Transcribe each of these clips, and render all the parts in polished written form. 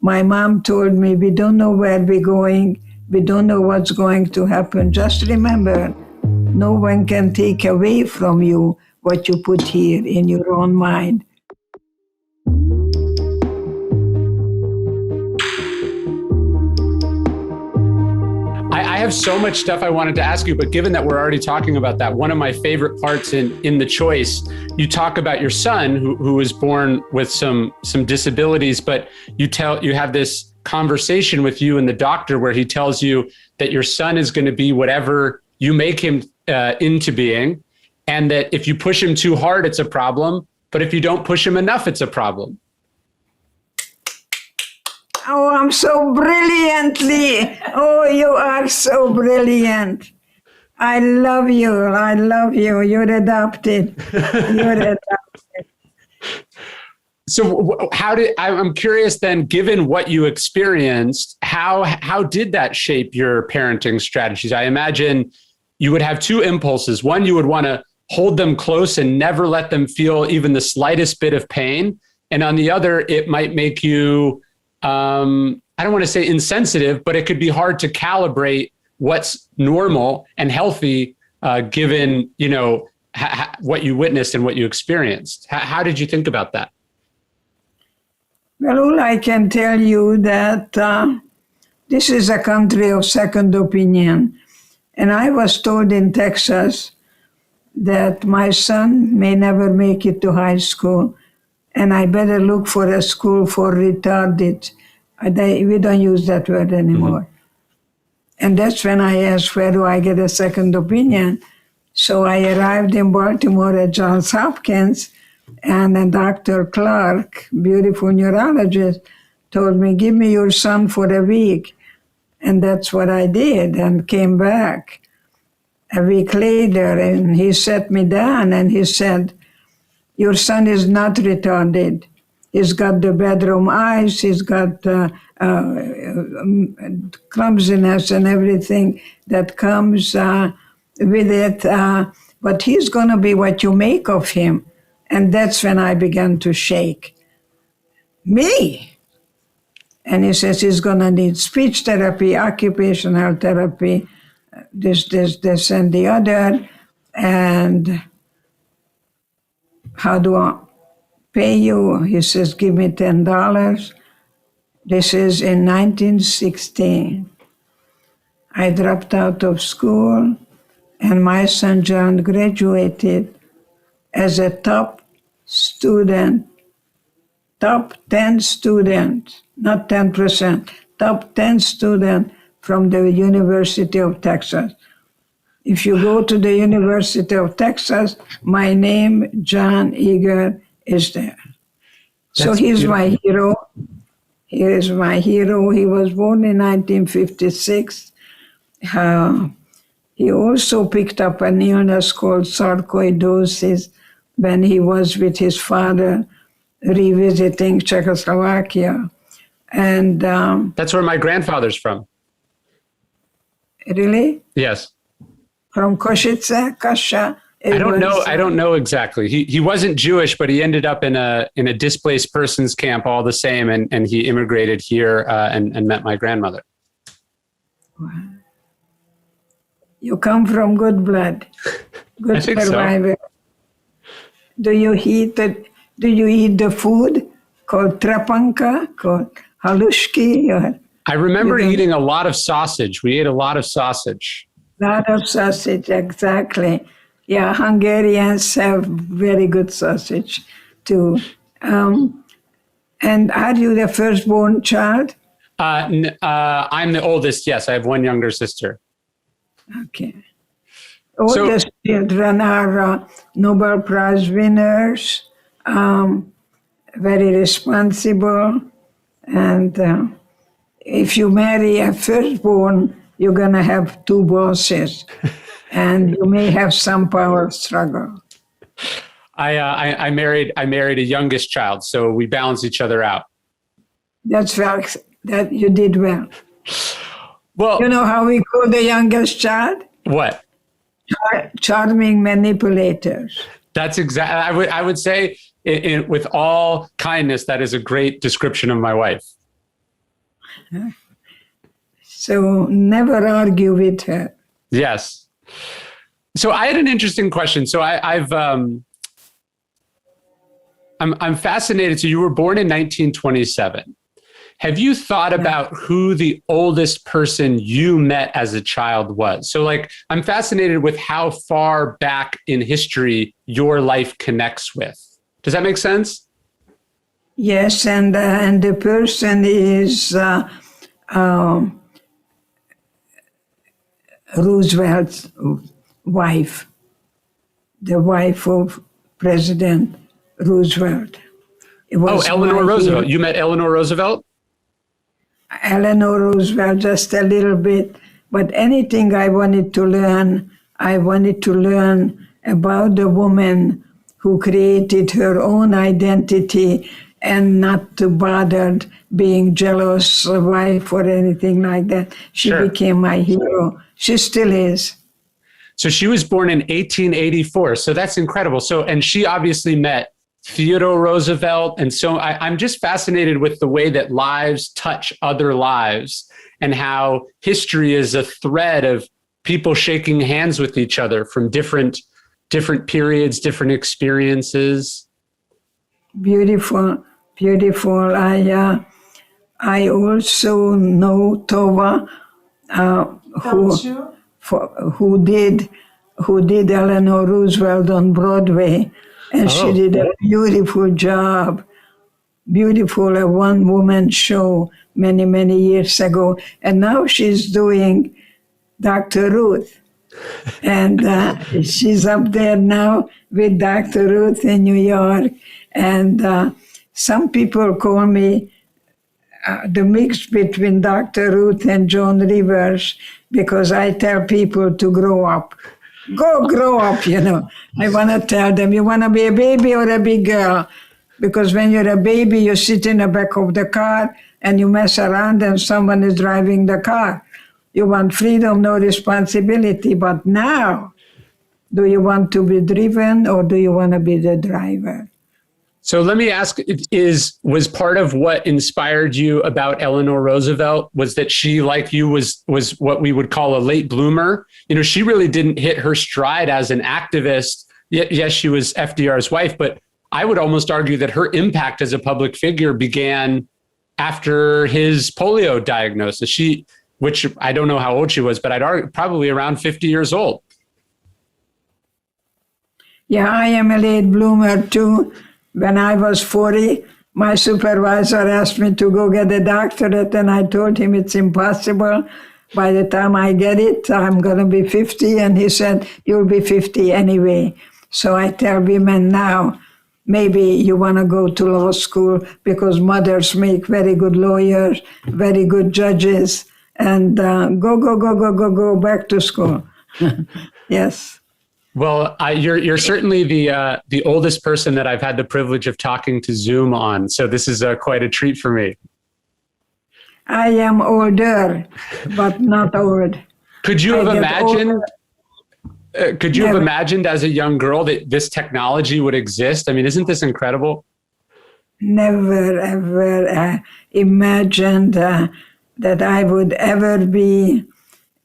My mom told me, we don't know where we're going. We don't know what's going to happen. Just remember, no one can take away from you what you put here in your own mind. I have so much stuff I wanted to ask you, but given that we're already talking about that, one of my favorite parts in the choice, you talk about your son who was born with some disabilities, but you have this conversation with you and the doctor where he tells you that your son is going to be whatever you make him into being, and that if you push him too hard, it's a problem, but if you don't push him enough, it's a problem. Oh, I'm so brilliantly. Oh, you are so brilliant. I love you. I love you. You're adopted. You're adopted. So I'm curious then, given what you experienced, how did that shape your parenting strategies? I imagine you would have two impulses. One, you would want to hold them close and never let them feel even the slightest bit of pain. And on the other, it might make you, I don't want to say insensitive, but it could be hard to calibrate what's normal and healthy, given, what you witnessed and what you experienced. How did you think about that? Well, all I can tell you that this is a country of second opinion. And I was told in Texas that my son may never make it to high school, and I better look for a school for retarded. We don't use that word anymore. Mm-hmm. And that's when I asked, where do I get a second opinion? So I arrived in Baltimore at Johns Hopkins, and then Dr. Clark, beautiful neurologist, told me, give me your son for a week. And that's what I did, and came back a week later, and he sat me down and he said, your son is not retarded. He's got the bedroom eyes, he's got clumsiness and everything that comes with it, but he's going to be what you make of him. And that's when I began to shake. Me? And he says he's going to need speech therapy, occupational therapy, this, and the other. And how do I pay you? He says, give me $10. This is in 1916. I dropped out of school, and my son John graduated as a top 10 student, not 10%, top 10 student from the University of Texas. If you go to the University of Texas, my name, John Eger, is there. So he's beautiful. My hero. He is my hero. He was born in 1956. He also picked up an illness called sarcoidosis when he was with his father revisiting Czechoslovakia. And that's where my grandfather's from. Really? Yes. From Košice, Kasha? I don't know exactly. He wasn't Jewish, but he ended up in a displaced persons camp all the same, and he immigrated here and met my grandmother. Wow. You come from good blood, good survivor. So. Do you eat the food called trapanka, called halushki? I remember eating a lot of sausage. We ate a lot of sausage. Lot of sausage, exactly. Yeah, Hungarians have very good sausage too. And are you the firstborn child? I'm the oldest, yes. I have one younger sister. Okay. Oldest children are Nobel Prize winners, very responsible, and if you marry a firstborn, you're going to have two bosses, and you may have some power struggle. I married a youngest child, so we balance each other out. That's well. That you did well. Well, you know how we call the youngest child? What? Charming manipulators. That's exactly. I would say, with all kindness, that is a great description of my wife. So never argue with her. Yes. So I had an interesting question. So I'm fascinated. So you were born in 1927. Have you thought about who the oldest person you met as a child was? So like, I'm fascinated with how far back in history your life connects with. Does that make sense? Yes, and the person is Roosevelt's wife, the wife of President Roosevelt. Eleanor Roosevelt. You met Eleanor Roosevelt? Eleanor Roosevelt, just a little bit. But anything I wanted to learn about the woman who created her own identity and not to bother being jealous wife or anything like that. She became my hero. She still is. So she was born in 1884. So that's incredible. So, and she obviously met Theodore Roosevelt. And so I'm just fascinated with the way that lives touch other lives and how history is a thread of people shaking hands with each other from different periods, different experiences. Beautiful, beautiful. I also know Tova, who did Eleanor Roosevelt on Broadway. And she did a beautiful job, beautiful, a one-woman show many, many years ago. And now she's doing Dr. Ruth. And she's up there now with Dr. Ruth in New York. And some people call me the mix between Dr. Ruth and Joan Rivers, because I tell people to grow up. Go grow up, you know. I want to tell them, you want to be a baby or a big girl? Because when you're a baby, you sit in the back of the car and you mess around and someone is driving the car. You want freedom, no responsibility. But now, do you want to be driven or do you want to be the driver? So let me ask, was part of what inspired you about Eleanor Roosevelt was that she, like you, was what we would call a late bloomer? You know, she really didn't hit her stride as an activist. Yes, she was FDR's wife, but I would almost argue that her impact as a public figure began after his polio diagnosis. Which I don't know how old she was, but I'd argue probably around 50 years old. Yeah, I am a late bloomer too. When I was 40, my supervisor asked me to go get a doctorate, and I told him it's impossible. By the time I get it, I'm going to be 50. And he said, you'll be 50 anyway. So I tell women now, maybe you want to go to law school because mothers make very good lawyers, very good judges, and go back to school. Yes. Well, you're certainly the oldest person that I've had the privilege of talking to Zoom on. So this is quite a treat for me. I am older, but not old. Could you have imagined? Could you have imagined as a young girl that this technology would exist? I mean, isn't this incredible? Never, ever imagined that I would ever be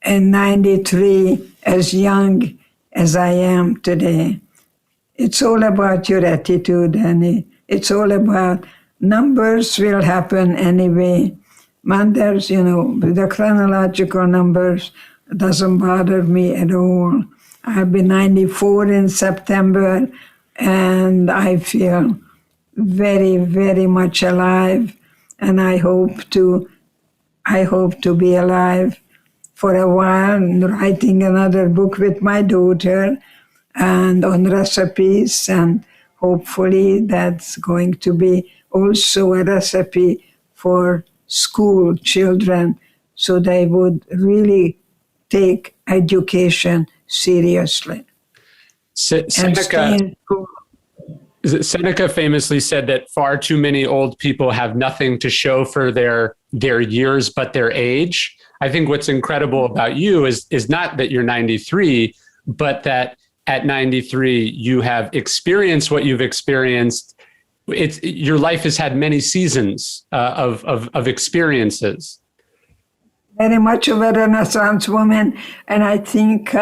in 93 as young as I am today. It's all about your attitude, and it's all about numbers will happen anyway. Numbers, you know, the chronological numbers doesn't bother me at all. I'll be 94 in September, and I feel very, very much alive, and I hope to be alive for a while, writing another book with my daughter and on recipes, and hopefully that's going to be also a recipe for school children so they would really take education seriously. Seneca famously said that far too many old people have nothing to show for their years but their age. I think what's incredible about you is not that you're 93, but that at 93 you have experienced what you've experienced your life has had many seasons of experiences. Very much of a Renaissance woman, and I think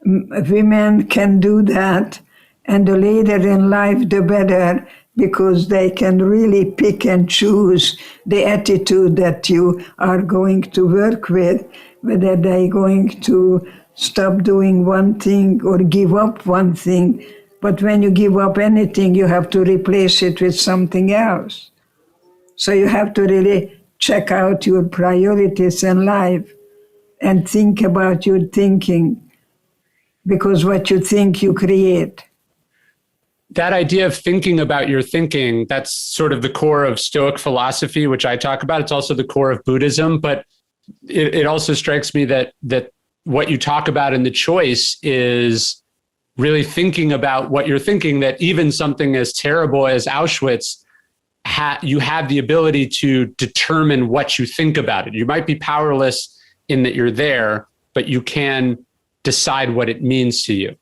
women can do that, and the later in life, the better, because they can really pick and choose the attitude that you are going to work with, whether they're going to stop doing one thing or give up one thing. But when you give up anything, you have to replace it with something else. So you have to really check out your priorities in life and think about your thinking, because what you think, you create. That idea of thinking about your thinking, that's sort of the core of Stoic philosophy, which I talk about. It's also the core of Buddhism, but it also strikes me that what you talk about in the choice is really thinking about what you're thinking, that even something as terrible as Auschwitz, you have the ability to determine what you think about it. You might be powerless in that you're there, but you can decide what it means to you.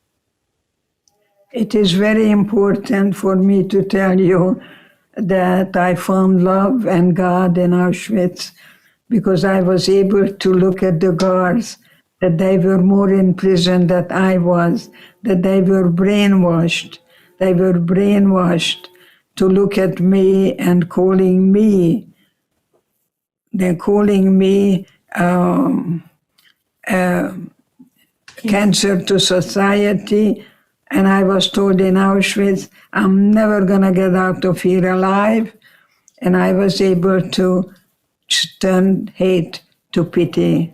It is very important for me to tell you that I found love and God in Auschwitz, because I was able to look at the guards, that they were more in prison than I was, that they were brainwashed. They were brainwashed to look at me and calling me. They're calling me cancer to society. And I was told in Auschwitz, I'm never going to get out of here alive. And I was able to turn hate to pity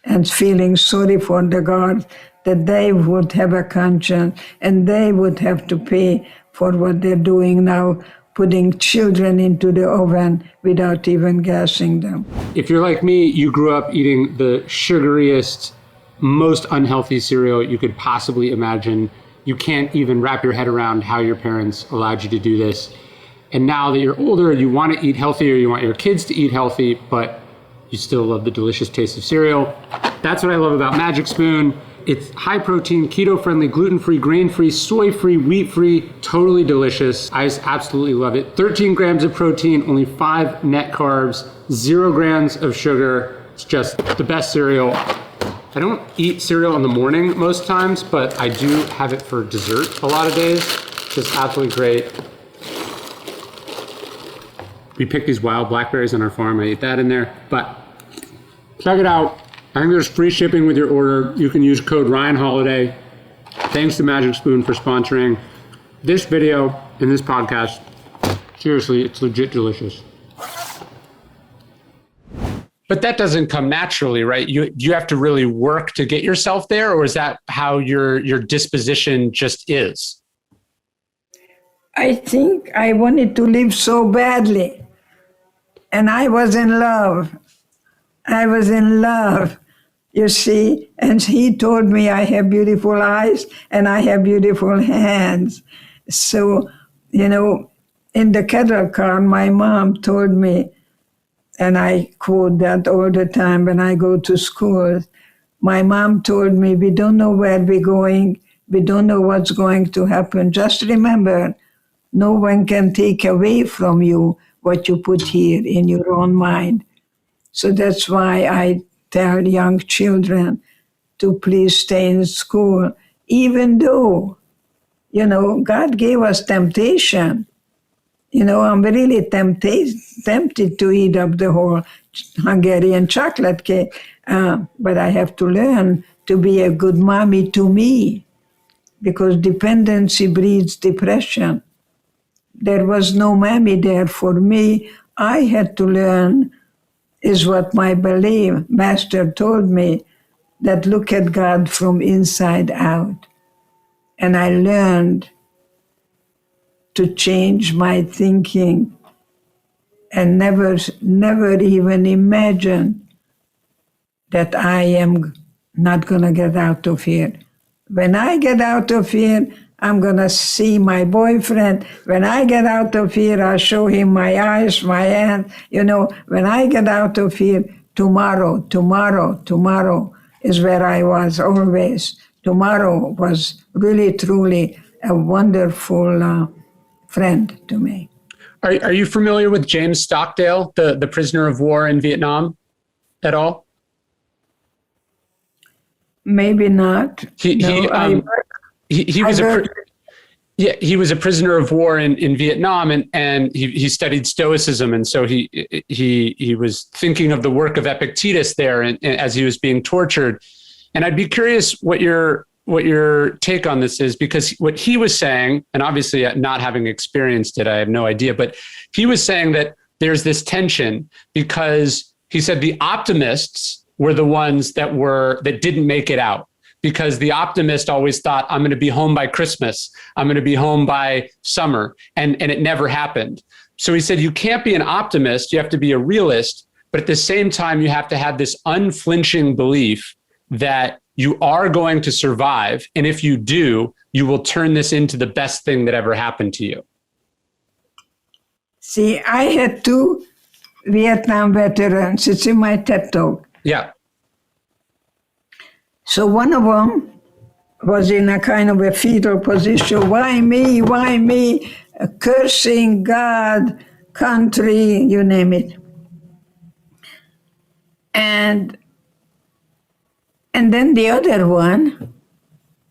and feeling sorry for the guards, that they would have a conscience and they would have to pay for what they're doing now, putting children into the oven without even gassing them. If you're like me, you grew up eating the sugariest, most unhealthy cereal you could possibly imagine. You can't even wrap your head around how your parents allowed you to do this. And now that you're older, you want to eat healthier, you want your kids to eat healthy, but you still love the delicious taste of cereal. That's what I love about Magic Spoon. It's high protein, keto friendly, gluten free, grain free, soy free, wheat free, totally delicious. I just absolutely love it. 13 grams of protein, only 5 net carbs, 0 grams of sugar. It's just the best cereal. I don't eat cereal in the morning most times, but I do have it for dessert a lot of days. It's just absolutely great. We picked these wild blackberries on our farm. I ate that in there, but check it out. I think there's free shipping with your order. You can use code RyanHoliday. Thanks to Magic Spoon for sponsoring this video and this podcast. Seriously, it's legit delicious. But that doesn't come naturally, right? You have to really work to get yourself there, or is that how your disposition just is? I think I wanted to live so badly. And I was in love. I was in love, you see. And he told me I have beautiful eyes and I have beautiful hands. So, in the cattle car, my mom told me, and I quote that all the time when I go to school, my mom told me, we don't know where we're going. We don't know what's going to happen. Just remember, no one can take away from you what you put here in your own mind. So that's why I tell young children to please stay in school, even though, God gave us temptation. I'm really tempted to eat up the whole Hungarian chocolate cake, but I have to learn to be a good mommy to me, because dependency breeds depression. There was no mommy there for me. I had to learn, is what my belief master told me, that look at God from inside out. And I learned to change my thinking and never even imagine that I am not going to get out of here. When I get out of here, I'm going to see my boyfriend. When I get out of here, I'll show him my eyes, my hands. When I get out of here, tomorrow is where I was always. Tomorrow was really, truly a wonderful friend to me. Are you familiar with James Stockdale, the prisoner of war in Vietnam at all? Maybe not. He was he was a prisoner of war in Vietnam, and he studied Stoicism, and so he was thinking of the work of Epictetus there, and as he was being tortured. And I'd be curious what your take on this is, because what he was saying, and obviously not having experienced it, I have no idea, but he was saying that there's this tension because he said the optimists were the ones that didn't make it out. Because the optimist always thought, I'm going to be home by Christmas. I'm going to be home by summer. And it never happened. So he said, you can't be an optimist. You have to be a realist. But at the same time, you have to have this unflinching belief that you are going to survive. And if you do, you will turn this into the best thing that ever happened to you. See, I had 2 Vietnam veterans. It's in my TED Talk. Yeah. So one of them was in a kind of a fetal position. Why me? Why me? Cursing God, country, you name it. And then the other one,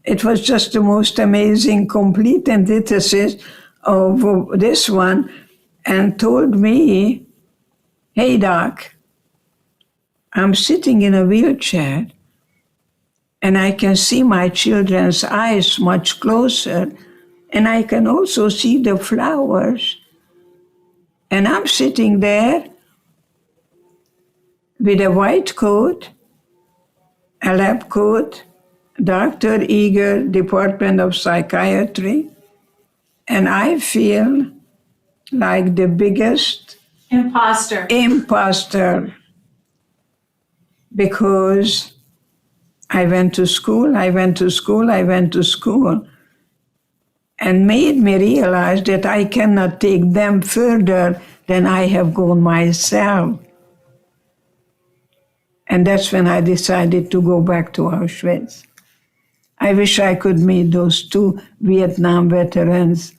it was just the most amazing, complete antithesis of this one, and told me, hey, Doc, I'm sitting in a wheelchair, and I can see my children's eyes much closer, and I can also see the flowers. And I'm sitting there with a white coat, a lab coat, Dr. Eger, Department of Psychiatry, and I feel like the biggest imposter. Because I went to school, and made me realize that I cannot take them further than I have gone myself. And that's when I decided to go back to Auschwitz. I wish I could meet those 2 Vietnam veterans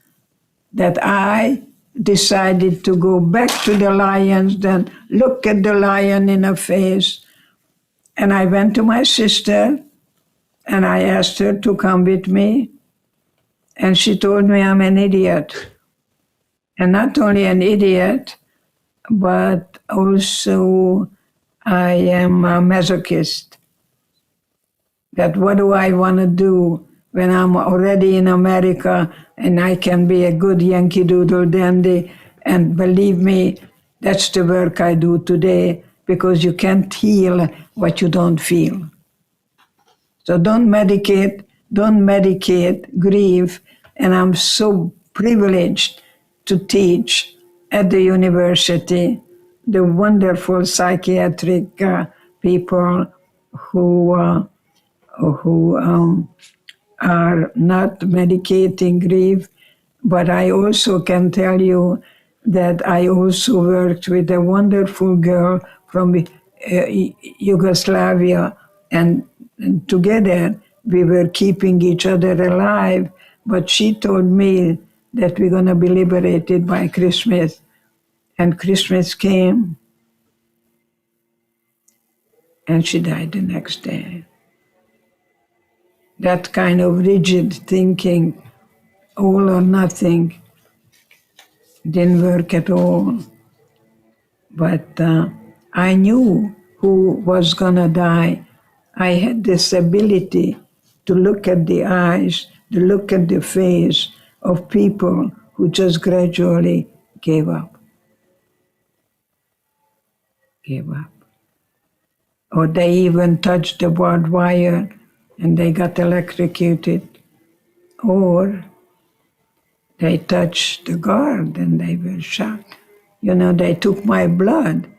that I decided to go back to the lions, then look at the lion in the face. And I went to my sister and I asked her to come with me. And she told me I'm an idiot. And not only an idiot, but also I am a masochist. That what do I want to do when I'm already in America and I can be a good Yankee Doodle dandy? And believe me, that's the work I do today, because you can't heal what you don't feel. So don't medicate grief. And I'm so privileged to teach at the university the wonderful psychiatric people who are not medicating grief. But I also can tell you that I also worked with a wonderful girl from Yugoslavia, and together we were keeping each other alive. But she told me that we're going to be liberated by Christmas. And Christmas came, and she died the next day. That kind of rigid thinking, all or nothing, didn't work at all. But I knew who was going to die. I had this ability to look at the eyes, to look at the face of people who just gradually gave up. Or they even touched the barbed wire and they got electrocuted. Or they touched the guard and they were shot. You know, they took my blood.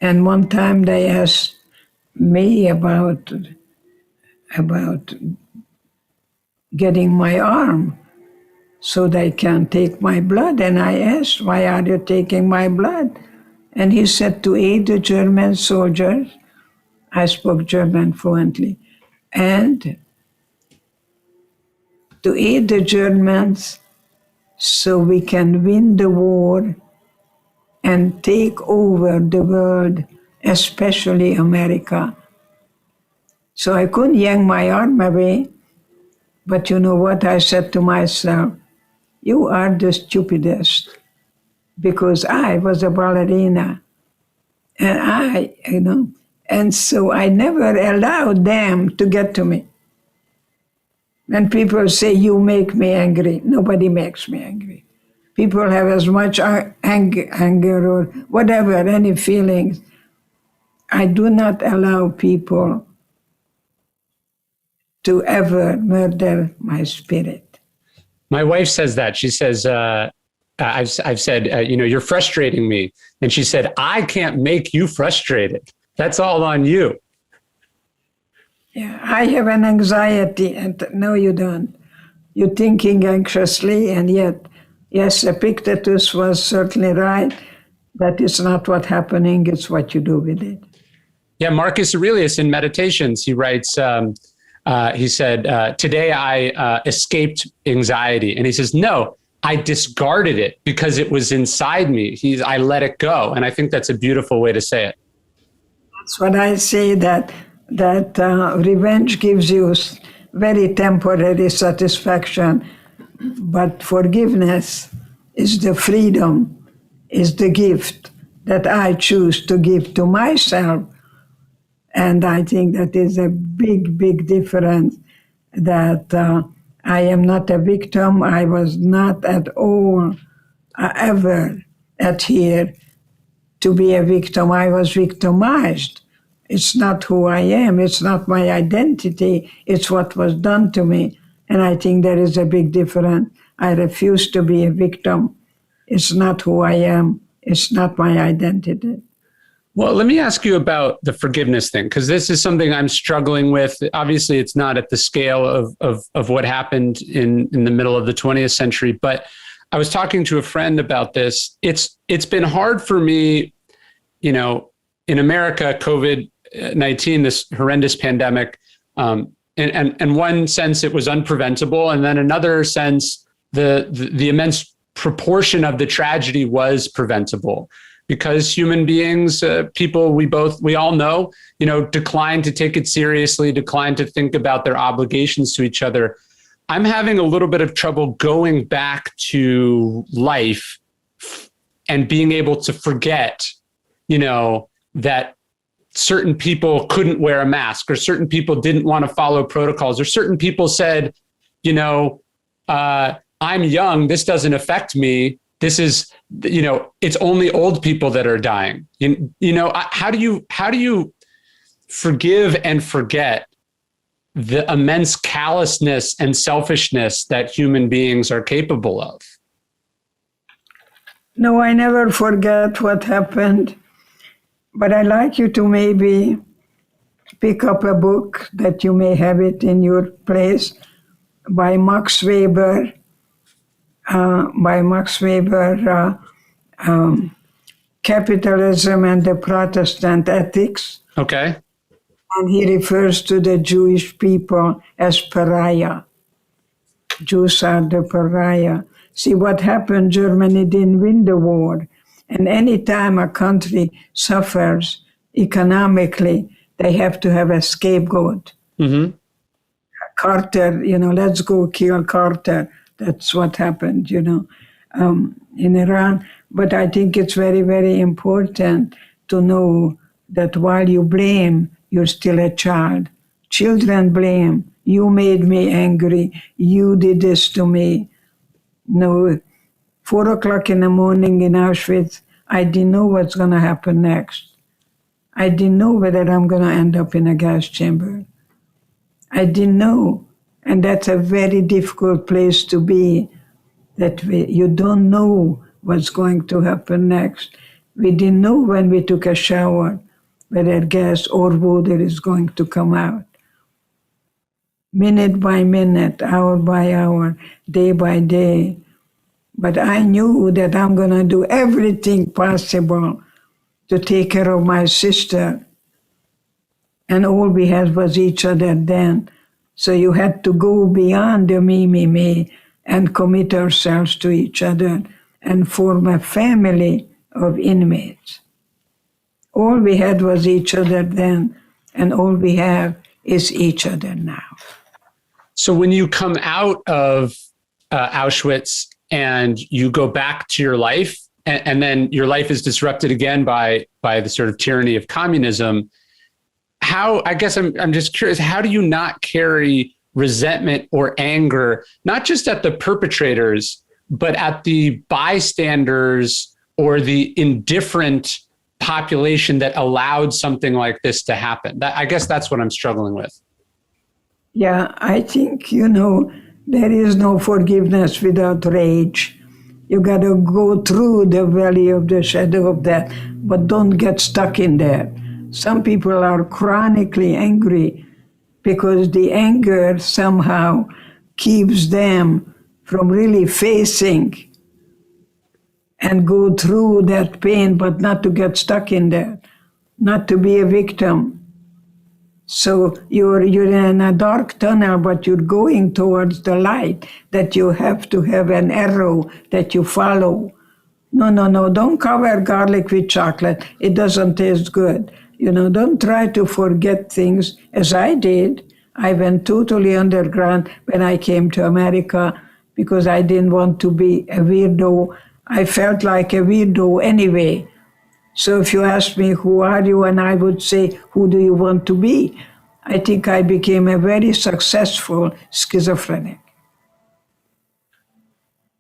And one time they asked me about getting my arm so they can take my blood. And I asked, why are you taking my blood? And he said, to aid the German soldiers. I spoke German fluently. And to aid the Germans so we can win the war and take over the world, especially America. So I couldn't yank my arm away, but you know what? I said to myself, you are the stupidest, because I was a ballerina, and so I never allowed them to get to me. When people say, you make me angry, nobody makes me angry. People have as much anger or whatever, any feelings. I do not allow people to ever murder my spirit. My wife says that. She says, I've said, you're frustrating me. And she said, I can't make you frustrated. That's all on you. Yeah, I have an anxiety, and no, you don't. You're thinking anxiously, and yet, yes, Epictetus was certainly right. That is not what's happening, it's what you do with it. Yeah, Marcus Aurelius in Meditations, he writes, he said, today I escaped anxiety. And he says, no, I discarded it because it was inside me. I let it go. And I think that's a beautiful way to say it. That's what I say, that revenge gives you very temporary satisfaction, but forgiveness is the freedom, is the gift that I choose to give to myself. And I think that is a big, big difference, that I am not a victim. I was not at all ever adhere to be a victim. I was victimized. It's not who I am. It's not my identity. It's what was done to me. And I think there is a big difference. I refuse to be a victim. It's not who I am. It's not my identity. Well, let me ask you about the forgiveness thing, because this is something I'm struggling with. Obviously, it's not at the scale of what happened in the middle of the 20th century, but I was talking to a friend about this. It's been hard for me, in America, COVID-19, this horrendous pandemic, in one sense, it was unpreventable. And then another sense, the immense proportion of the tragedy was preventable, because human beings, people we all know, decline to take it seriously, decline to think about their obligations to each other. I'm having a little bit of trouble going back to life and being able to forget, that certain people couldn't wear a mask, or certain people didn't want to follow protocols, or certain people said, I'm young, this doesn't affect me. This is, it's only old people that are dying. How do you forgive and forget the immense callousness and selfishness that human beings are capable of? No, I never forget what happened, but I'd like you to maybe pick up a book that you may have it in your place by Max Weber. Capitalism and the Protestant Ethics. Okay. And he refers to the Jewish people as pariah. Jews are the pariah. See what happened, Germany didn't win the war. And any time a country suffers economically, they have to have a scapegoat. Mm-hmm. Carter, let's go kill Carter. That's what happened, in Iran. But I think it's very, very important to know that while you blame, you're still a child. Children blame. You made me angry. You did this to me. No, 4:00 in the morning in Auschwitz, I didn't know what's going to happen next. I didn't know whether I'm going to end up in a gas chamber. I didn't know. And that's a very difficult place to be, that you don't know what's going to happen next. We didn't know when we took a shower whether gas or water is going to come out. Minute by minute, hour by hour, day by day. But I knew that I'm going to do everything possible to take care of my sister. And all we had was each other then. So you had to go beyond the me, and commit ourselves to each other and form a family of inmates. All we had was each other then, and all we have is each other now. So when you come out of Auschwitz and you go back to your life, and then your life is disrupted again by the sort of tyranny of communism, I guess I'm just curious, how do you not carry resentment or anger, not just at the perpetrators, but at the bystanders or the indifferent population that allowed something like this to happen? I guess that's what I'm struggling with. Yeah, I think, there is no forgiveness without rage. You got to go through the valley of the shadow of death, but don't get stuck in there. Some people are chronically angry because the anger somehow keeps them from really facing and go through that pain, but not to get stuck in there, not to be a victim. So you're in a dark tunnel, but you're going towards the light, that you have to have an arrow that you follow. No, don't cover garlic with chocolate. It doesn't taste good. Don't try to forget things, as I did. I went totally underground when I came to America because I didn't want to be a weirdo. I felt like a weirdo anyway. So if you ask me, who are you? And I would say, who do you want to be? I think I became a very successful schizophrenic.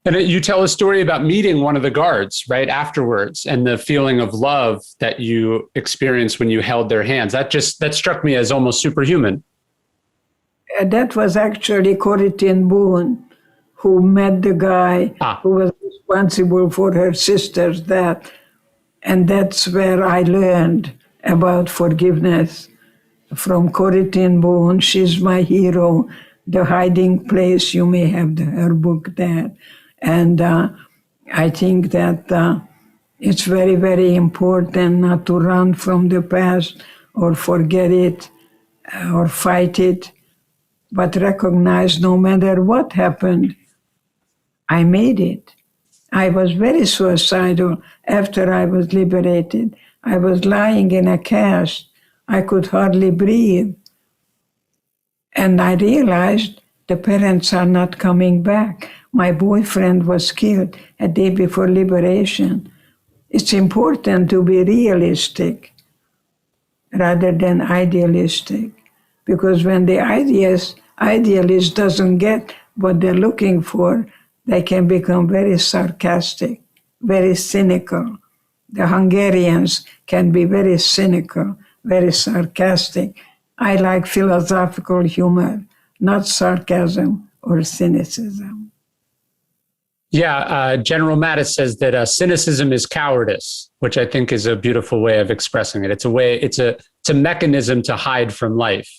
And you tell a story about meeting one of the guards right afterwards and the feeling of love that you experienced when you held their hands. That struck me as almost superhuman. That was actually Corrie ten Boom, who met the guy who was responsible for her sister's death. And that's where I learned about forgiveness. From Corrie ten Boom. She's my hero. The Hiding Place, you may have her book there. And I think that it's very, very important not to run from the past or forget it or fight it, but recognize no matter what happened, I made it. I was very suicidal after I was liberated. I was lying in a cast. I could hardly breathe. And I realized the parents are not coming back. My boyfriend was killed a day before liberation. It's important to be realistic rather than idealistic, because when the idealist doesn't get what they're looking for, they can become very sarcastic, very cynical. The Hungarians can be very cynical, very sarcastic. I like philosophical humor, not sarcasm or cynicism. Yeah, General Mattis says that cynicism is cowardice, which I think is a beautiful way of expressing it. It's a mechanism to hide from life.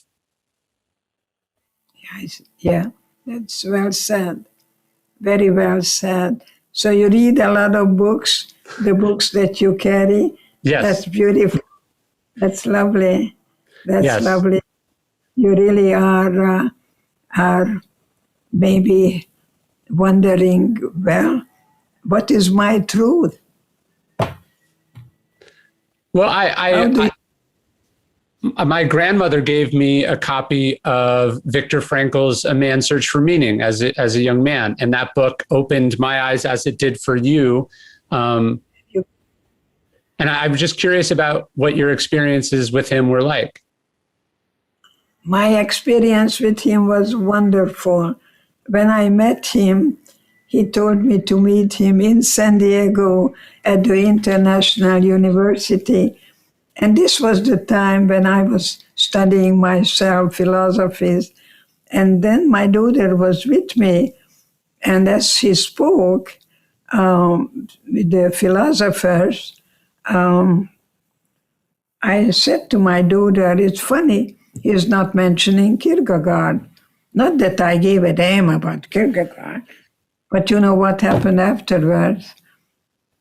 Yeah, that's well said. Very well said. So you read a lot of books, the books that you carry. Yes. That's beautiful. That's lovely. That's yes. lovely. You really are maybe wondering, well, what is my truth? Well, my grandmother gave me a copy of Viktor Frankl's A Man's Search for Meaning as a young man. And that book opened my eyes as it did for you. And I'm just curious about what your experiences with him were like. My experience with him was wonderful. When I met him, he told me to meet him in San Diego at the International University. And this was the time when I was studying myself philosophies. And then my daughter was with me. And as he spoke with the philosophers, I said to my daughter, it's funny, he's not mentioning Kierkegaard. Not that I gave a damn about Kierkegaard, but you know what happened afterwards?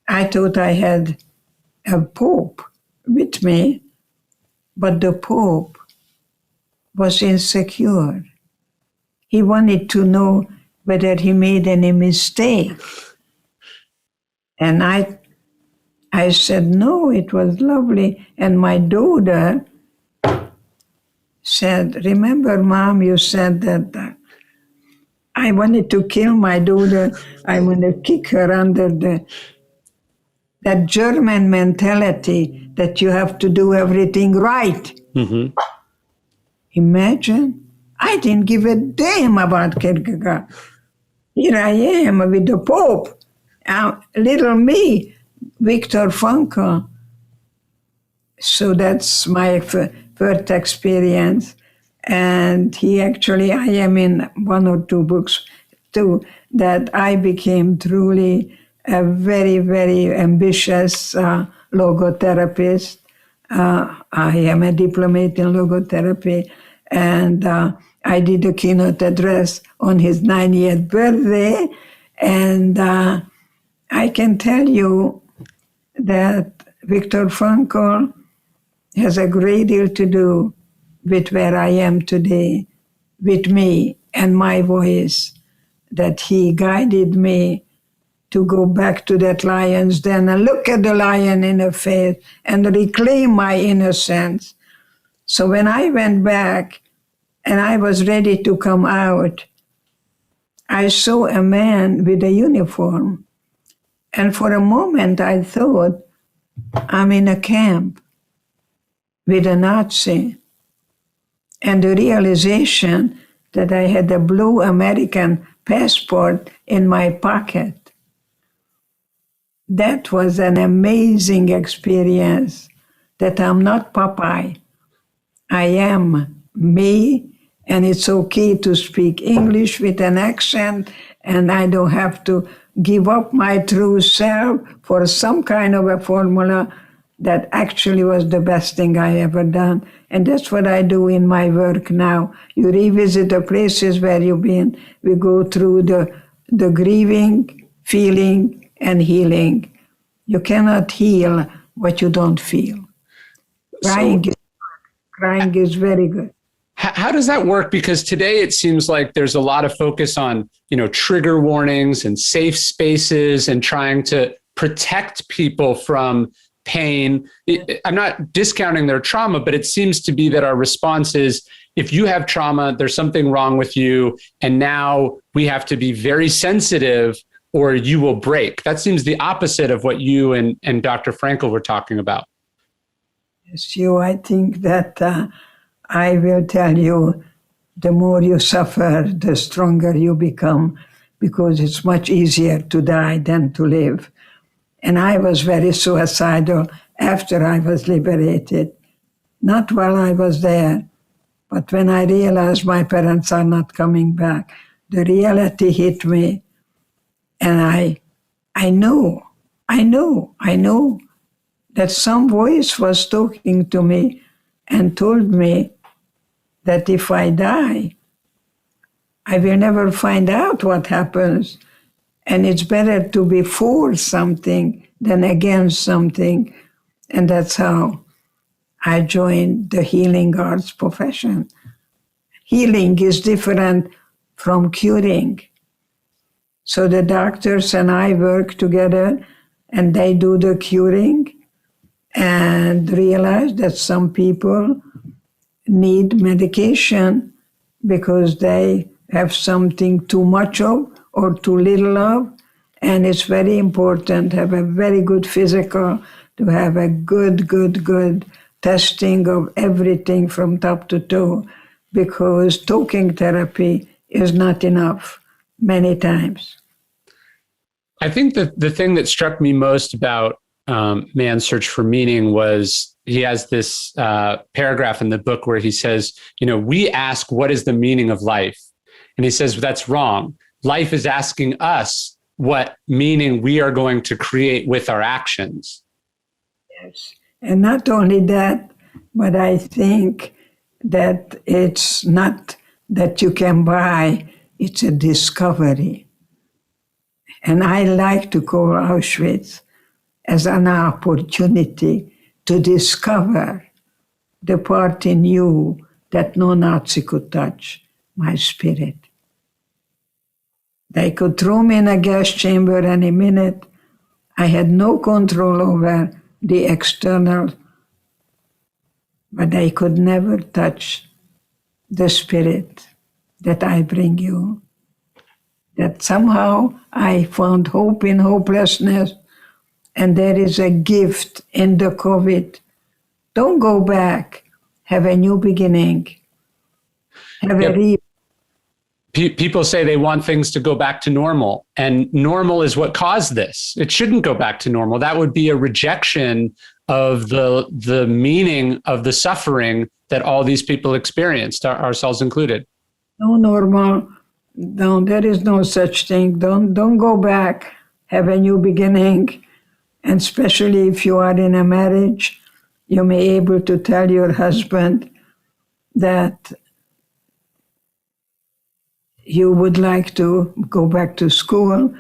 I thought I had a pope with me, but the Pope was insecure. He wanted to know whether he made any mistake. And I said, no, it was lovely. And my daughter said, remember, Mom, you said that I wanted to kill my daughter. I want to kick her under that German mentality that you have to do everything right. Mm-hmm. Imagine, I didn't give a damn about Kierkegaard. Here I am with the Pope. Little me, Viktor Frankl. So that's my first experience. And I am in one or two books too, that I became truly a very, very ambitious logotherapist. I am a diplomate in logotherapy, and I did a keynote address on his 90th birthday. And I can tell you that Viktor Frankl has a great deal to do with where I am today, with me and my voice, that he guided me to go back to that lion's den and look at the lion in the face and reclaim my innocence. So when I went back and I was ready to come out, I saw a man with a uniform. And for a moment I thought, I'm in a camp with a Nazi. And the realization that I had a blue American passport in my pocket. That was an amazing experience, that I'm not Popeye. I am me, and it's okay to speak English with an accent, and I don't have to give up my true self for some kind of a formula that actually was the best thing I ever done. And that's what I do in my work now. You revisit the places where you've been. We go through the grieving, feeling, and healing. You cannot heal what you don't feel. Crying is very good. How does that work? Because today it seems like there's a lot of focus on, trigger warnings and safe spaces and trying to protect people from pain. I'm not discounting their trauma, but it seems to be that our response is, if you have trauma, there's something wrong with you, and now we have to be very sensitive or you will break. That seems the opposite of what you and Dr. Frankl were talking about. Yes, I think that I will tell you, the more you suffer, the stronger you become, because it's much easier to die than to live. And I was very suicidal after I was liberated. Not while I was there, but when I realized my parents are not coming back, the reality hit me. And I know that some voice was talking to me and told me that if I die, I will never find out what happens. And it's better to be for something than against something. And that's how I joined the healing arts profession. Healing is different from curing. So the doctors and I work together, and they do the curing and realize that some people need medication because they have something too much of or too little of. And it's very important to have a very good physical, to have a good testing of everything from top to toe, because talking therapy is not enough many times. I think that the thing that struck me most about Man's Search for Meaning was he has this paragraph in the book where he says, we ask, what is the meaning of life? And he says, that's wrong. Life is asking us what meaning we are going to create with our actions. Yes. And not only that, but I think that it's not that you can buy, it's a discovery. And I like to call Auschwitz as an opportunity to discover the part in you that no Nazi could touch, my spirit. They could throw me in a gas chamber any minute. I had no control over the external, but they could never touch the spirit that I bring you. That somehow I found hope in hopelessness, and there is a gift in the COVID. Don't go back. Have a new beginning. Have Yep. a re- People say they want things to go back to normal, and normal is what caused this. It shouldn't go back to normal. That would be a rejection of the meaning of the suffering that all these people experienced, ourselves included. No normal. No, there is no such thing. Don't go back. Have a new beginning. And especially if you are in a marriage, you may be able to tell your husband that you would like to go back to school,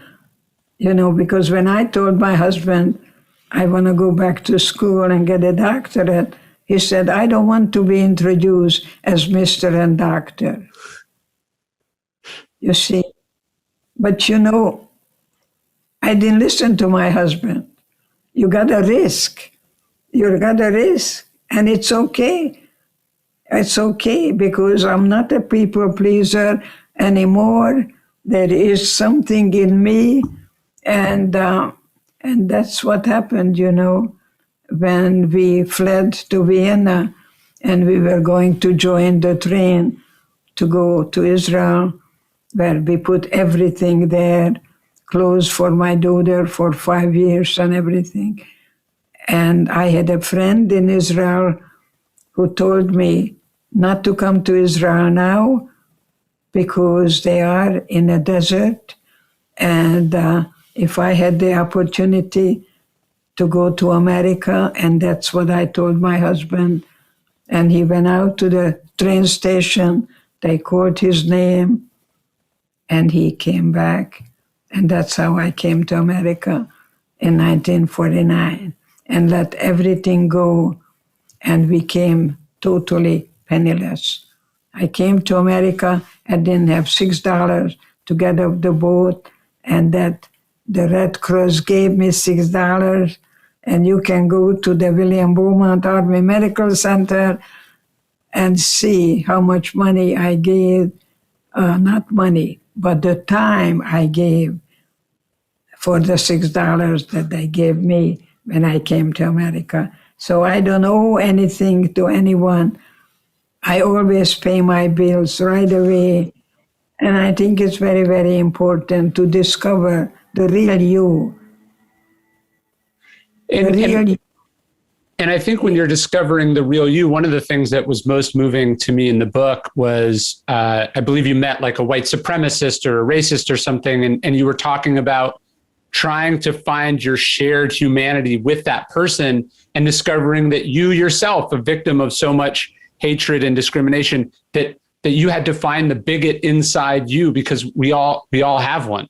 because when I told my husband I want to go back to school and get a doctorate, he said, I don't want to be introduced as Mr. and Doctor. You see, but I didn't listen to my husband. You got to risk. You got to risk, and it's okay. It's okay because I'm not a people pleaser anymore. There is something in me, and that's what happened. When we fled to Vienna, and we were going to join the train to go to Israel, where we put everything there, clothes for my daughter for 5 years and everything. And I had a friend in Israel who told me not to come to Israel now because they are in a desert. And if I had the opportunity to go to America, and that's what I told my husband. And he went out to the train station, they called his name, and he came back. And that's how I came to America in 1949 and let everything go. And we came totally penniless. I came to America, I didn't have $6 to get off the boat, and that the Red Cross gave me $6, and you can go to the William Beaumont Army Medical Center and see how much money I gave, not money, but the time I gave for the $6 that they gave me when I came to America. So I don't owe anything to anyone. I always pay my bills right away. And I think it's very, very important to discover the real you. And I think when you're discovering the real you, one of the things that was most moving to me in the book was, I believe you met like a white supremacist or a racist or something, and you were talking about trying to find your shared humanity with that person and discovering that you yourself, a victim of so much hatred and discrimination, that you had to find the bigot inside you because we all have one.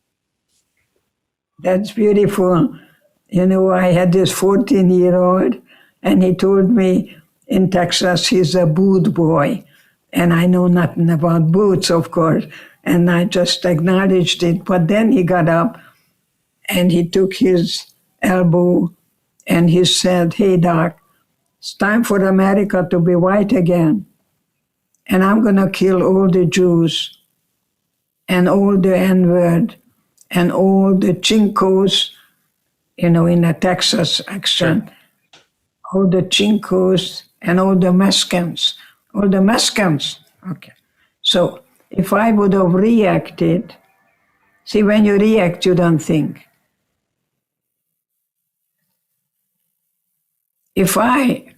That's beautiful. I had this 14-year-old, and he told me in Texas he's a boot boy. And I know nothing about boots, of course, and I just acknowledged it. But then he got up and he took his elbow and he said, hey, Doc, it's time for America to be white again. And I'm going to kill all the Jews and all the N-word and all the Chinkos, in a Texas accent, sure. All the Chinkos and all the Mexicans. Okay. So if I would have reacted, see, when you react, you don't think. If I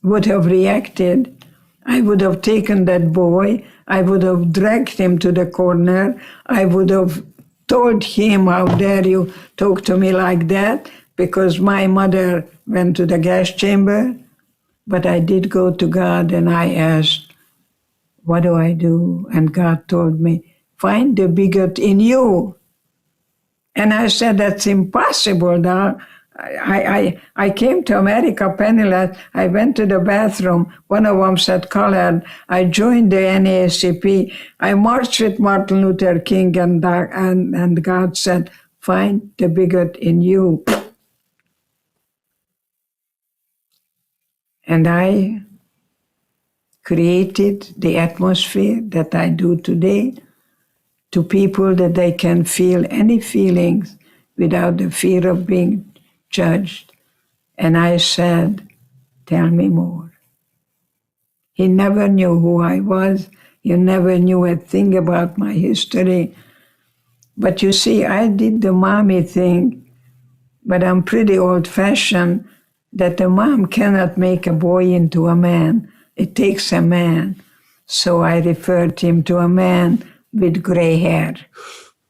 would have reacted, I would have taken that boy, I would have dragged him to the corner, I would have told him, how dare you talk to me like that, because my mother went to the gas chamber. But I did go to God and I asked, what do I do? And God told me, find the bigot in you. And I said, that's impossible. Now, I came to America penniless. I went to the bathroom. One of them said colored. I joined the NAACP. I marched with Martin Luther King, and God said, find the bigot in you. And I created the atmosphere that I do today to people that they can feel any feelings without the fear of being judged. And I said, tell me more. He never knew who I was. He never knew a thing about my history. But you see, I did the mommy thing, but I'm pretty old-fashioned that a mom cannot make a boy into a man. It takes a man. So I referred him to a man with gray hair,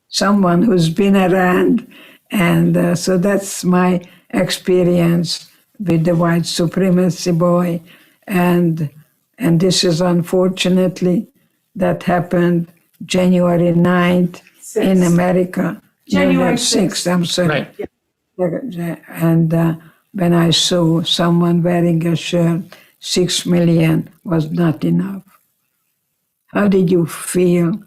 someone who's been around. And so that's my experience with the white supremacy boy. And this is unfortunately, that happened January 9th in America. January 6th, I'm sorry. Right. And when I saw someone wearing a shirt, 6 million was not enough. How did you feel?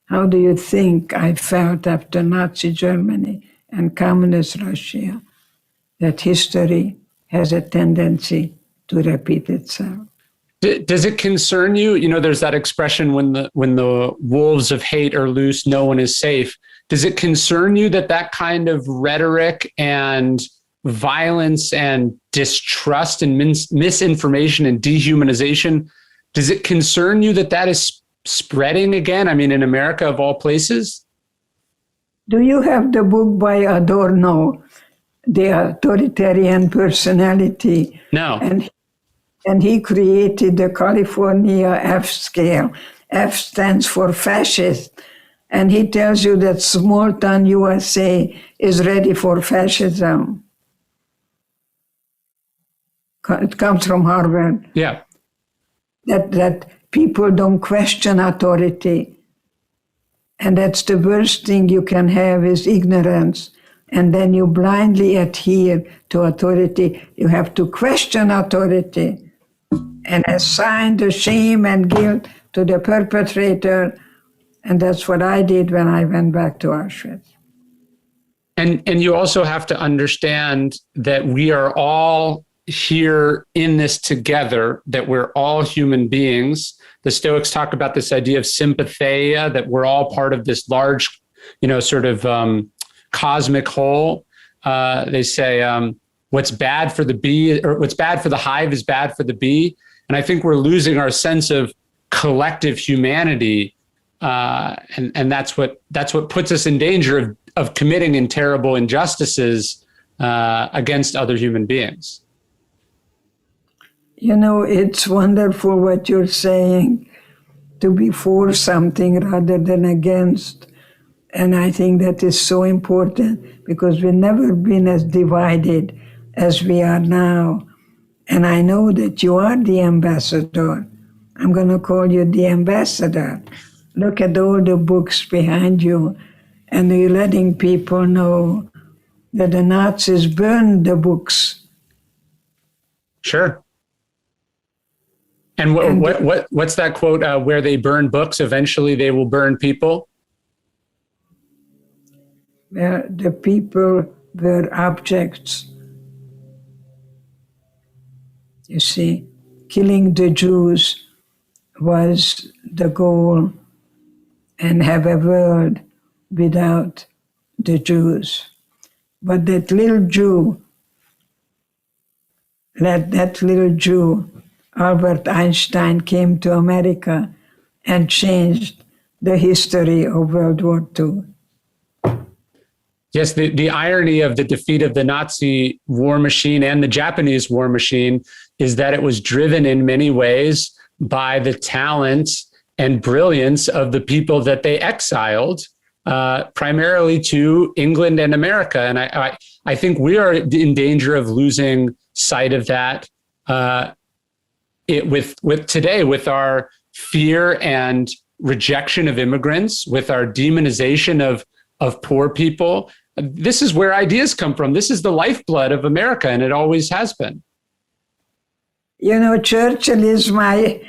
How do you think I felt after Nazi Germany and communist Russia, that history has a tendency to repeat itself? Does it concern you? You know, there's that expression, when the wolves of hate are loose, no one is safe. Does it concern you that kind of rhetoric and violence and distrust and misinformation and dehumanization, does it concern you that is spreading again? I mean, in America of all places? Do you have the book by Adorno, The Authoritarian Personality? No. And he created the California F scale. F stands for fascist. And he tells you that small town USA is ready for fascism. It comes from Harvard. Yeah. That people don't question authority. And that's the worst thing you can have, is ignorance. And then you blindly adhere to authority. You have to question authority and assign the shame and guilt to the perpetrator. And that's what I did when I went back to Auschwitz. And you also have to understand that we are all here in this together, that we're all human beings. The Stoics talk about this idea of sympatheia, that we're all part of this large, sort of cosmic whole. They say what's bad for the bee, or what's bad for the hive is bad for the bee. And I think we're losing our sense of collective humanity. And that's what puts us in danger of committing terrible injustices against other human beings. You know, it's wonderful what you're saying, to be for something rather than against. And I think that is so important, because we've never been as divided as we are now. And I know that you are the ambassador. I'm going to call you the ambassador. Look at all the books behind you, and you're letting people know that the Nazis burned the books. Sure. And what's that quote? Where they burn books, eventually they will burn people. Where the people were objects. You see, killing the Jews was the goal, and have a world without the Jews. But that little Jew, Albert Einstein, came to America and changed the history of World War II. Yes, the irony of the defeat of the Nazi war machine and the Japanese war machine is that it was driven in many ways by the talent and brilliance of the people that they exiled, primarily to England and America. And I think we are in danger of losing sight of that with today, with our fear and rejection of immigrants, with our demonization of poor people. this is where ideas come from. This is the lifeblood of America, and it always has been. You know, Churchill is my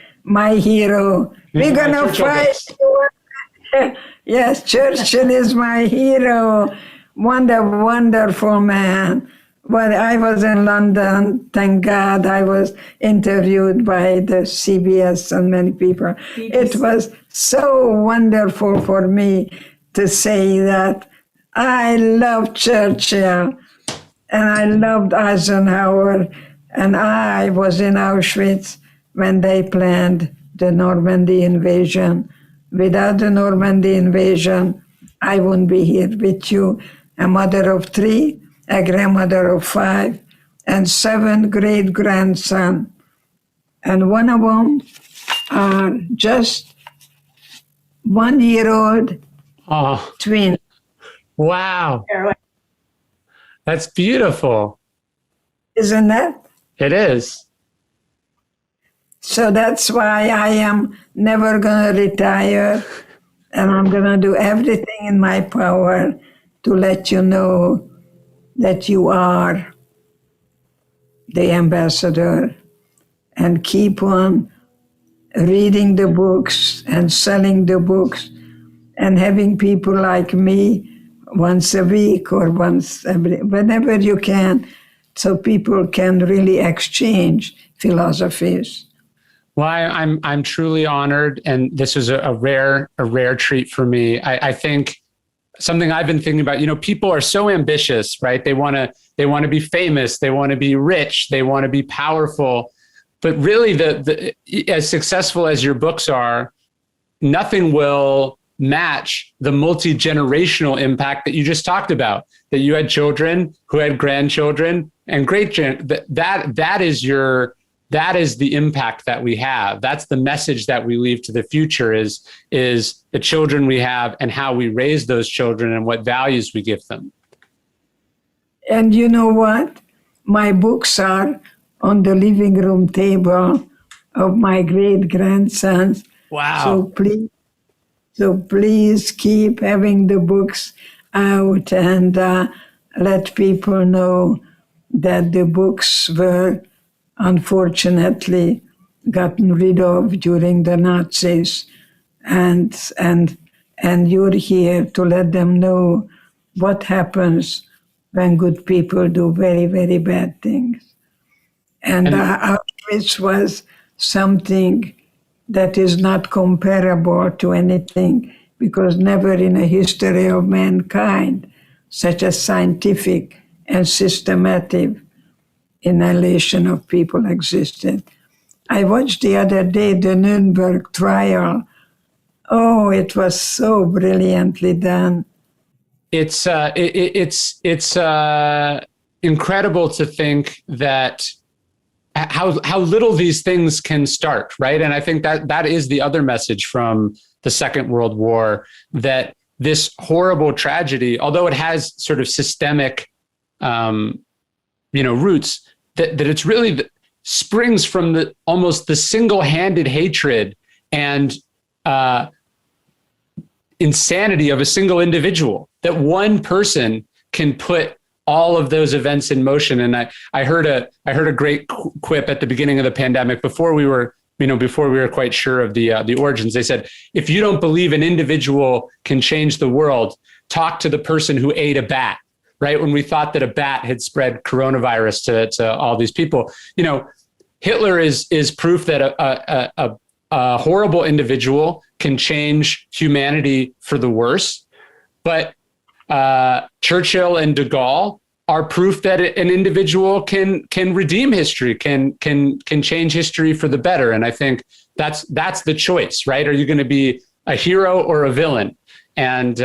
hero. We're gonna fight. Yes, Churchill is my hero. Wonderful man. Well, I was in London. Thank God I was interviewed by the CBS and many people. It was so wonderful for me to say that I loved Churchill and I loved Eisenhower, and I was in Auschwitz when they planned the Normandy invasion. Without the Normandy invasion, I wouldn't be here with you. A mother of 3, a grandmother of 5, and 7 great-grandsons. And one of them are just 1-year-old twin. Wow. That's beautiful. Isn't that? It is. So that's why I am never going to retire, and I'm going to do everything in my power to let you know that you are the ambassador, and keep on reading the books and selling the books and having people like me once a week or whenever you can, so people can really exchange philosophies. Well, I'm truly honored, and this is a rare treat for me. I think something I've been thinking about. You know, people are so ambitious, right? They want to be famous, they want to be rich, they want to be powerful, but really, the as successful as your books are, nothing will match the multi-generational impact that you just talked about. That you had children who had grandchildren and that is the impact that we have. That's the message that we leave to the future is the children we have and how we raise those children and what values we give them. And you know what? My books are on the living room table of my great-grandsons. Wow. So please keep having the books out and let people know that the books were unfortunately gotten rid of during the Nazis, and you're here to let them know what happens when good people do very, very bad things. And Auschwitz was something that is not comparable to anything, because never in the history of mankind such a scientific and systematic annihilation of people existed. I watched the other day the Nuremberg trial. Oh, it was so brilliantly done. It's incredible to think that how little these things can start, right? And I think that is the other message from the Second World War, that this horrible tragedy, although it has sort of systemic roots, that it's really springs from almost the single-handed hatred and insanity of a single individual, that one person can put all of those events in motion. And I heard a great quip at the beginning of the pandemic, before we were quite sure of the origins. They said, if you don't believe an individual can change the world, talk to the person who ate a bat. Right? When we thought that a bat had spread coronavirus to all these people, Hitler is proof that a horrible individual can change humanity for the worse. But Churchill and de Gaulle are proof that an individual can redeem history, can change history for the better. And I think that's the choice, right? Are you going to be a hero or a villain? And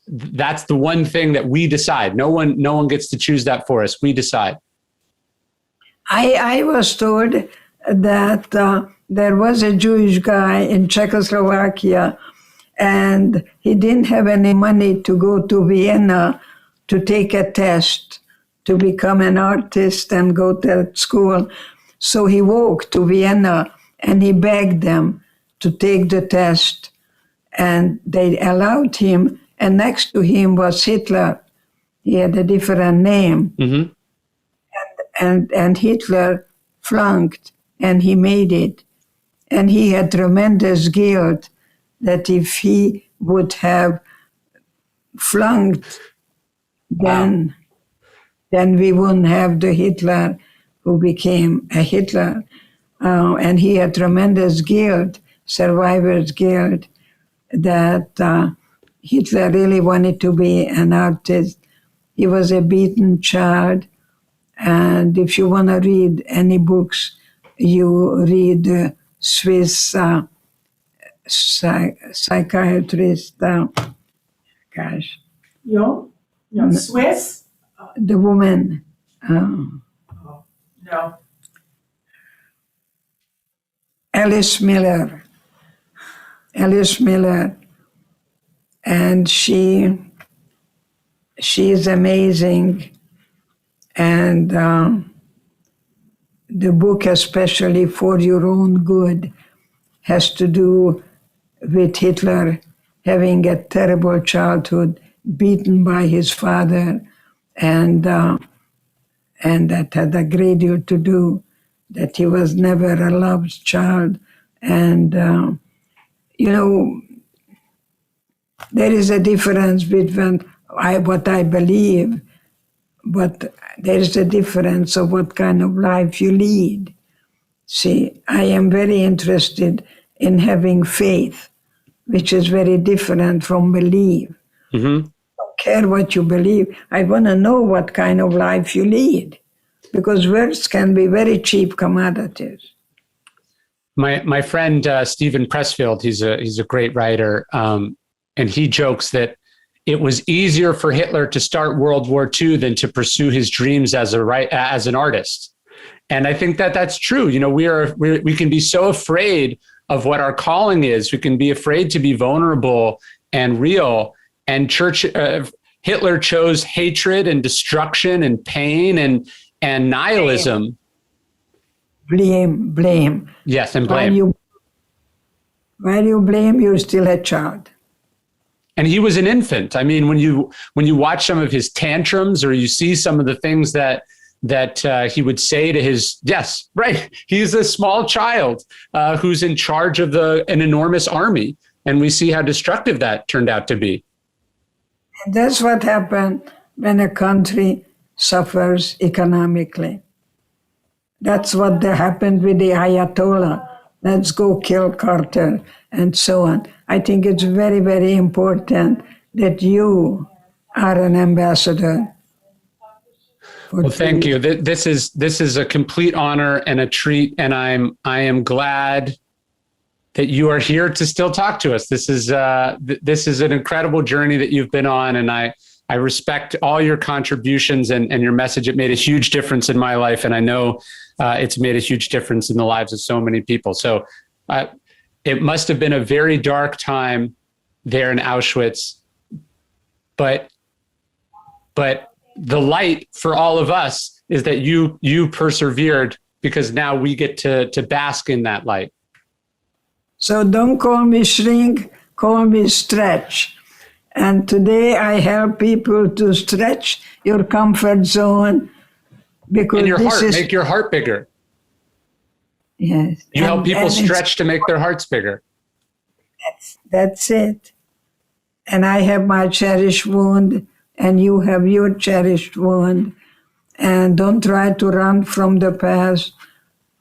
that's the one thing that we decide. No one gets to choose that for us. We decide. I was told that there was a Jewish guy in Czechoslovakia, and he didn't have any money to go to Vienna to take a test to become an artist and go to school. So he walked to Vienna and he begged them to take the test, and they allowed him. And next to him was Hitler. He had a different name. Mm-hmm. And Hitler flunked, and he made it. And he had tremendous guilt that if he would have flunked, then we wouldn't have the Hitler who became a Hitler. And he had tremendous guilt, survivor's guilt, that Hitler really wanted to be an artist. He was a beaten child. And if you want to read any books, you read the Swiss psychiatrist, No, Swiss? the woman. No. Alice Miller. And she is amazing. And the book, especially For Your Own Good, has to do with Hitler having a terrible childhood, beaten by his father, and that had a great deal to do that he was never a loved child. And, there is a difference between what I believe, but there is a difference of what kind of life you lead. See, I am very interested in having faith, which is very different from belief. Mm-hmm. I don't care what you believe. I want to know what kind of life you lead, because words can be very cheap commodities. My friend Stephen Pressfield, he's a great writer, and he jokes that it was easier for Hitler to start World War II than to pursue his dreams as an artist. And I think that that's true. We can be so afraid of what our calling is. We can be afraid to be vulnerable and real. And Hitler chose hatred and destruction and pain and nihilism. Blame. Yes, and blame. While you blame, you're still a child. And he was an infant. I mean, when you watch some of his tantrums, or you see some of the things that he would say to yes, right. He's a small child who's in charge of an enormous army. And we see how destructive that turned out to be. And that's what happened when a country suffers economically. That's what happened with the Ayatollah. Let's go kill Carter and so on. I think it's very, very important that you are an ambassador. Well, thank you. This is a complete honor and a treat, and I am glad that you are here to still talk to us. This is an incredible journey that you've been on, and I respect all your contributions and your message. It made a huge difference in my life, and I know it's made a huge difference in the lives of so many people. So it must have been a very dark time there in Auschwitz, but the light for all of us is that you persevered, because now we get to bask in that light. So don't call me shrink, call me stretch. And today I help people to stretch your comfort zone, because in your heart, make your heart bigger. Yes. You help people stretch to make their hearts bigger. That's it. And I have my cherished wound, and you have your cherished wound. And don't try to run from the past.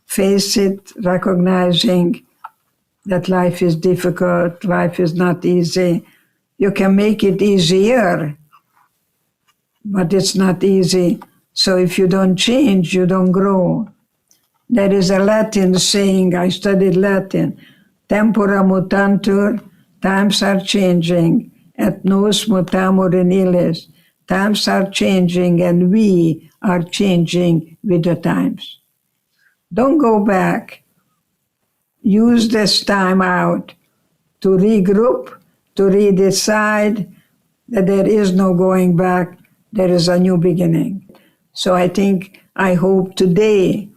Face it, recognizing that life is difficult, life is not easy. You can make it easier, but it's not easy. So if you don't change, you don't grow. There is a Latin saying, I studied Latin, tempora mutantur, times are changing, et nos mutamur in illis. Times are changing, and we are changing with the times. Don't go back. Use this time out to regroup, to redecide that there is no going back, there is a new beginning. So I hope today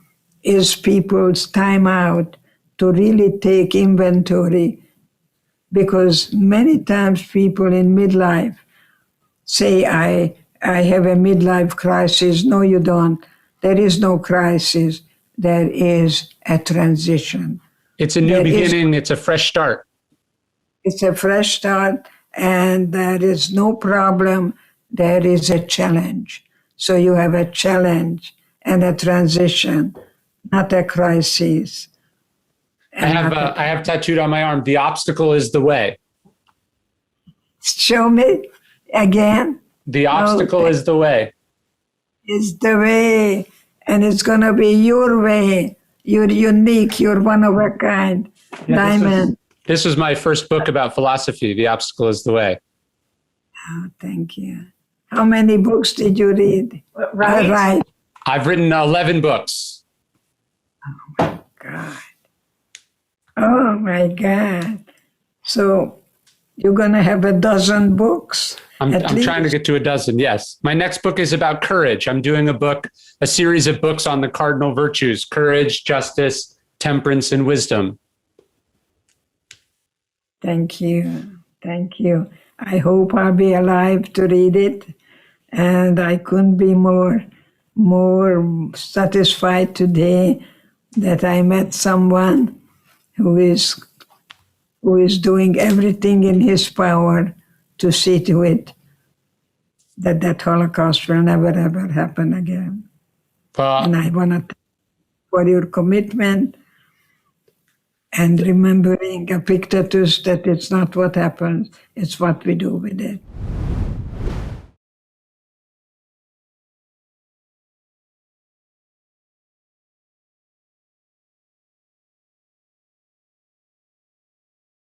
is people's time out to really take inventory, because many times people in midlife say, I have a midlife crisis. No, you don't. There is no crisis. There is a transition. It's a new beginning. It's a fresh start. It's a fresh start, and there is no problem. There is a challenge. So you have a challenge and a transition, not a crisis. I have tattooed on my arm, the obstacle is the way. Show me again. The obstacle is the way. Is the way, and it's going to be your way. You're unique. You're one of a kind. Diamond. This was my first book about philosophy. The obstacle is the way. Oh, thank you. How many books did you read? Right. I've written 11 books. God. Oh my God. So you're going to have a dozen books? I'm trying to get to a dozen, yes. My next book is about courage. I'm doing a series of books on the cardinal virtues: courage, justice, temperance, and wisdom. Thank you. Thank you. I hope I'll be alive to read it. And I couldn't be more satisfied today that I met someone who is doing everything in his power to see to it that Holocaust will never, ever happen again. And I want to thank you for your commitment and remembering Epictetus that it's not what happens, it's what we do with it.